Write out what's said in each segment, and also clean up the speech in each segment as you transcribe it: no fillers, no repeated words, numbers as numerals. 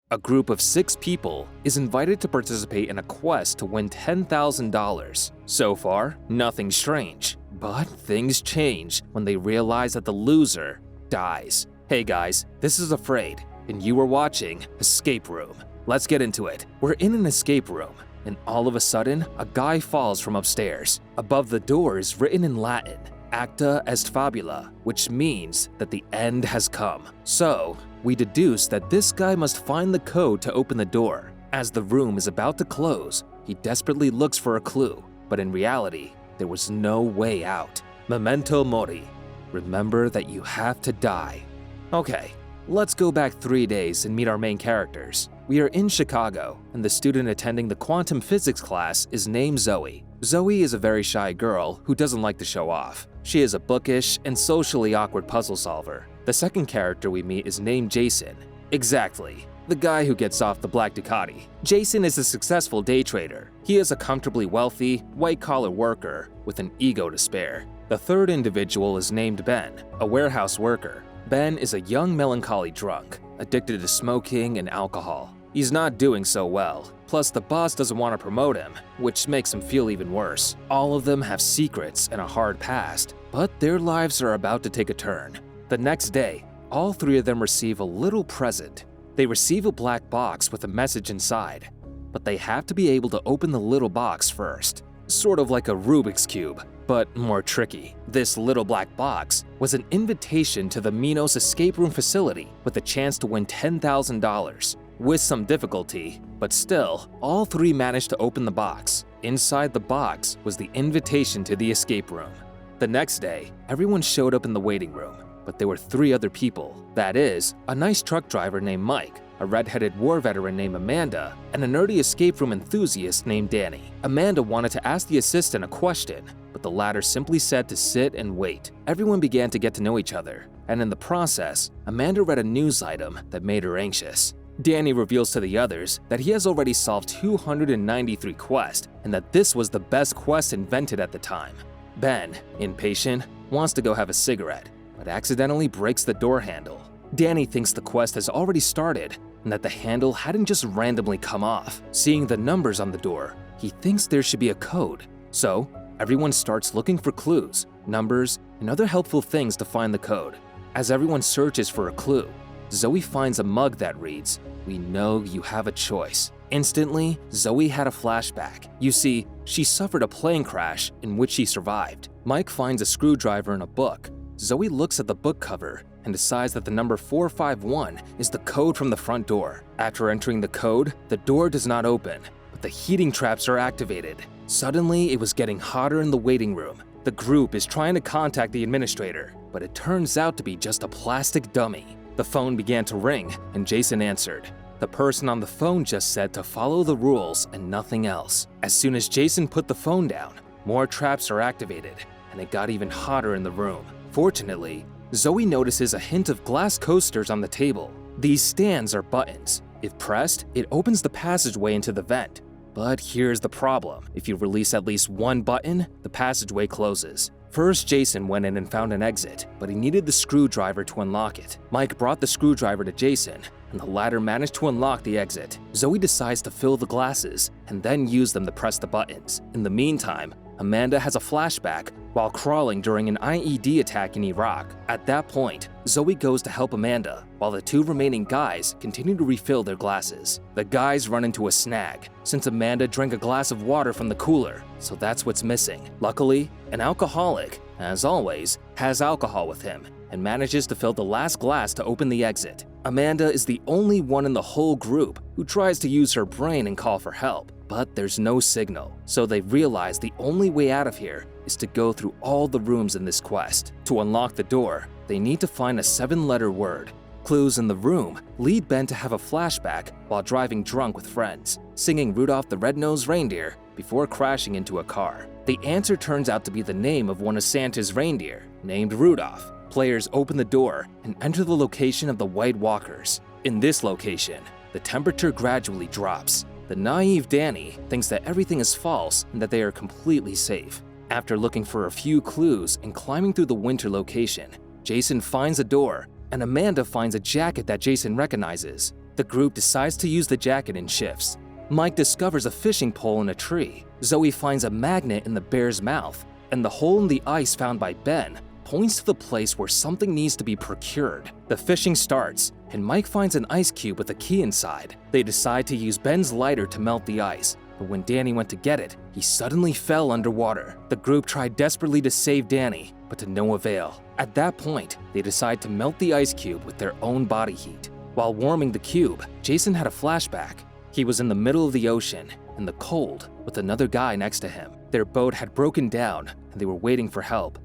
A group of 6 people is invited to participate in a quest to win $10,000. So far, nothing strange. But things change when they realize that the loser dies. Hey guys, this is Afraid, and you are watching Escape Room. Let's get into it. We're in an escape room, and all of a sudden, a guy falls from upstairs. Above the door is written in Latin, Acta est fabula, which means that the end has come. So, we deduce that this guy must find the code to open the door. As the room is about to close, he desperately looks for a clue, but in reality, there was no way out. Memento mori. Remember that you have to die. Okay, let's go back 3 days and meet our main characters. We are in Chicago, and the student attending the quantum physics class is named Zoe. Zoe is a very shy girl who doesn't like to show off. She is a bookish and socially awkward puzzle solver. The second character we meet is named Jason. Exactly, the guy who gets off the black Ducati. Jason is a successful day trader. He is a comfortably wealthy, white-collar worker with an ego to spare. The third individual is named Ben, a warehouse worker. Ben is a young melancholy drunk, addicted to smoking and alcohol. He's not doing so well, plus the boss doesn't want to promote him, which makes him feel even worse. All of them have secrets and a hard past, but their lives are about to take a turn. The next day, all 3 of them receive a little present. They receive a black box with a message inside, but they have to be able to open the little box first. Sort of like a Rubik's Cube, but more tricky. This little black box was an invitation to the Minos escape room facility with a chance to win $10,000. With some difficulty, but still, all 3 managed to open the box. Inside the box was the invitation to the escape room. The next day, everyone showed up in the waiting room, but there were 3 other people. That is, a nice truck driver named Mike, a red-headed war veteran named Amanda, and a nerdy escape room enthusiast named Danny. Amanda wanted to ask the assistant a question, but the latter simply said to sit and wait. Everyone began to get to know each other, and in the process, Amanda read a news item that made her anxious. Danny reveals to the others that he has already solved 293 quests, and that this was the best quest invented at the time. Ben, impatient, wants to go have a cigarette, but accidentally breaks the door handle. Danny thinks the quest has already started, and that the handle hadn't just randomly come off. Seeing the numbers on the door, he thinks there should be a code. So, everyone starts looking for clues, numbers, and other helpful things to find the code. As everyone searches for a clue, Zoe finds a mug that reads, "We know you have a choice." Instantly, Zoe had a flashback. You see, she suffered a plane crash in which she survived. Mike finds a screwdriver in a book. Zoe looks at the book cover and decides that the number 451 is the code from the front door. After entering the code, the door does not open, but the heating traps are activated. Suddenly, it was getting hotter in the waiting room. The group is trying to contact the administrator, but it turns out to be just a plastic dummy. The phone began to ring, and Jason answered. The person on the phone just said to follow the rules and nothing else. As soon as Jason put the phone down, more traps are activated, and it got even hotter in the room. Fortunately, Zoe notices a hint of glass coasters on the table. These stands are buttons. If pressed, it opens the passageway into the vent. But here's the problem. If you release at least one button, the passageway closes. First, Jason went in and found an exit, but he needed the screwdriver to unlock it. Mike brought the screwdriver to Jason, and the latter managed to unlock the exit. Zoe decides to fill the glasses, and then use them to press the buttons. In the meantime, Amanda has a flashback while crawling during an IED attack in Iraq. At that point, Zoe goes to help Amanda, while the 2 remaining guys continue to refill their glasses. The guys run into a snag, since Amanda drank a glass of water from the cooler, so that's what's missing. Luckily, an alcoholic, as always, has alcohol with him, and manages to fill the last glass to open the exit. Amanda is the only one in the whole group who tries to use her brain and call for help, but there's no signal, so they realize the only way out of here is to go through all the rooms in this quest. To unlock the door, they need to find a 7-letter word. Clues in the room lead Ben to have a flashback while driving drunk with friends, singing Rudolph the Red-Nosed Reindeer before crashing into a car. The answer turns out to be the name of one of Santa's reindeer, named Rudolph. Players open the door and enter the location of the White Walkers. In this location, the temperature gradually drops. The naive Danny thinks that everything is false and that they are completely safe. After looking for a few clues and climbing through the winter location, Jason finds a door, and Amanda finds a jacket that Jason recognizes. The group decides to use the jacket in shifts. Mike discovers a fishing pole in a tree. Zoe finds a magnet in the bear's mouth, and the hole in the ice found by Ben points to the place where something needs to be procured. The fishing starts, and Mike finds an ice cube with a key inside. They decide to use Ben's lighter to melt the ice, but when Danny went to get it, he suddenly fell underwater. The group tried desperately to save Danny, but to no avail. At that point, they decide to melt the ice cube with their own body heat. While warming the cube, Jason had a flashback. He was in the middle of the ocean, in the cold, with another guy next to him. Their boat had broken down, and they were waiting for help.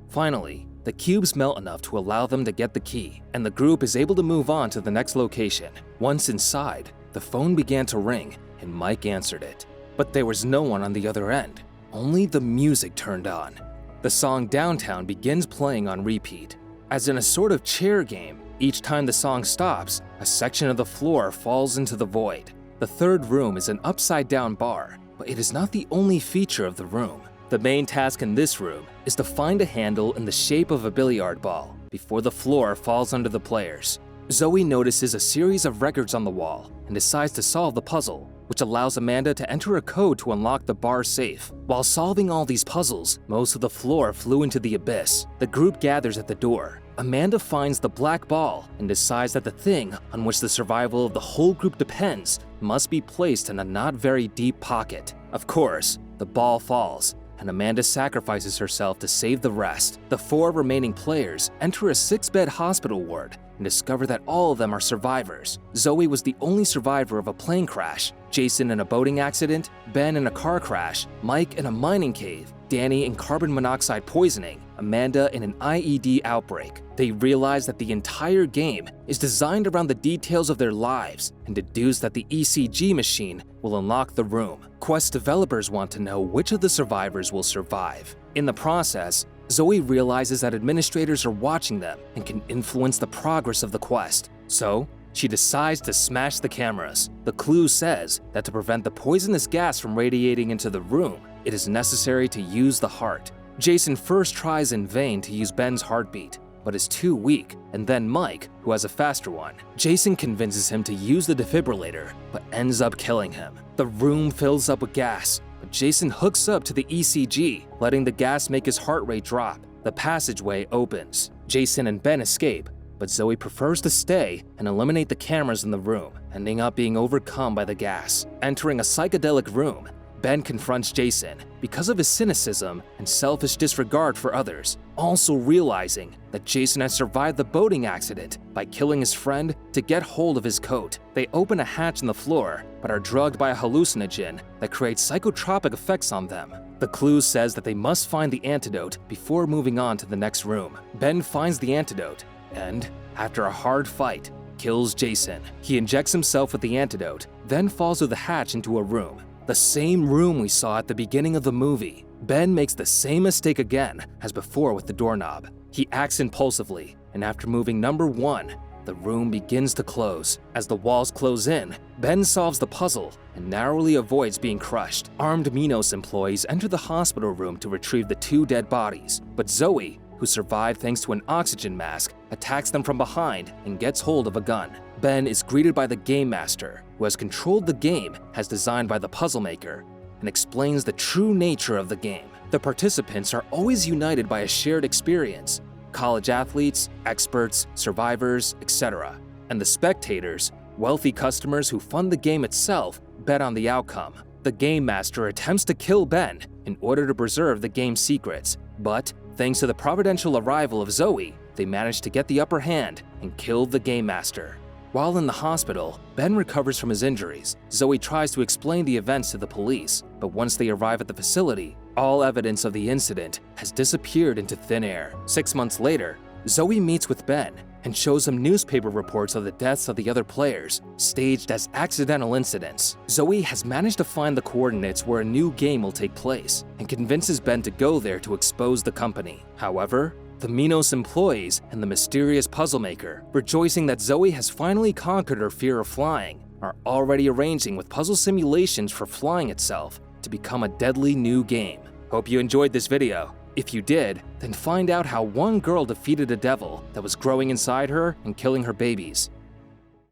Finally, the cubes melt enough to allow them to get the key, and the group is able to move on to the next location. Once inside, the phone began to ring, and Mike answered it. But there was no one on the other end. Only the music turned on. The song Downtown begins playing on repeat. As in a sort of chair game, each time the song stops, a section of the floor falls into the void. The third room is an upside-down bar, but it is not the only feature of the room. The main task in this room is to find a handle in the shape of a billiard ball before the floor falls under the players. Zoe notices a series of records on the wall and decides to solve the puzzle, which allows Amanda to enter a code to unlock the bar safe. While solving all these puzzles, most of the floor flew into the abyss. The group gathers at the door. Amanda finds the black ball and decides that the thing on which the survival of the whole group depends must be placed in a not very deep pocket. Of course, the ball falls, and Amanda sacrifices herself to save the rest. The 4 remaining players enter a 6-bed hospital ward and discover that all of them are survivors. Zoe was the only survivor of a plane crash, Jason in a boating accident, Ben in a car crash, Mike in a mining cave, Danny in carbon monoxide poisoning, Amanda in an IED outbreak. They realize that the entire game is designed around the details of their lives and deduce that the ECG machine will unlock the room. Quest developers want to know which of the survivors will survive. In the process, Zoe realizes that administrators are watching them and can influence the progress of the quest. So, she decides to smash the cameras. The clue says that to prevent the poisonous gas from radiating into the room, it is necessary to use the heart. Jason first tries in vain to use Ben's heartbeat, but is too weak, and then Mike, who has a faster one. Jason convinces him to use the defibrillator, but ends up killing him. The room fills up with gas, but Jason hooks up to the ECG, letting the gas make his heart rate drop. The passageway opens. Jason and Ben escape, but Zoe prefers to stay and eliminate the cameras in the room, ending up being overcome by the gas. Entering a psychedelic room, Ben confronts Jason because of his cynicism and selfish disregard for others, also realizing that Jason has survived the boating accident by killing his friend to get hold of his coat. They open a hatch in the floor, but are drugged by a hallucinogen that creates psychotropic effects on them. The clue says that they must find the antidote before moving on to the next room. Ben finds the antidote and, after a hard fight, kills Jason. He injects himself with the antidote, then falls through the hatch into a room. The same room we saw at the beginning of the movie. Ben makes the same mistake again as before with the doorknob. He acts impulsively, and after moving number 1, the room begins to close. As the walls close in, Ben solves the puzzle and narrowly avoids being crushed. Armed Minos employees enter the hospital room to retrieve the 2 dead bodies, but Zoe, who survived thanks to an oxygen mask, attacks them from behind and gets hold of a gun. Ben is greeted by the Game Master, who has controlled the game as designed by the puzzle maker, and explains the true nature of the game. The participants are always united by a shared experience: college athletes, experts, survivors, etc. And the spectators, wealthy customers who fund the game itself, bet on the outcome. The Game Master attempts to kill Ben in order to preserve the game's secrets, but thanks to the providential arrival of Zoe, they manage to get the upper hand and kill the Game Master. While in the hospital, Ben recovers from his injuries. Zoe tries to explain the events to the police, but once they arrive at the facility, all evidence of the incident has disappeared into thin air. 6 months later, Zoe meets with Ben and shows him newspaper reports of the deaths of the other players, staged as accidental incidents. Zoe has managed to find the coordinates where a new game will take place and convinces Ben to go there to expose the company. However, the Minos employees and the mysterious puzzle maker, rejoicing that Zoe has finally conquered her fear of flying, are already arranging with puzzle simulations for flying itself to become a deadly new game. Hope you enjoyed this video. If you did, then find out how one girl defeated a devil that was growing inside her and killing her babies.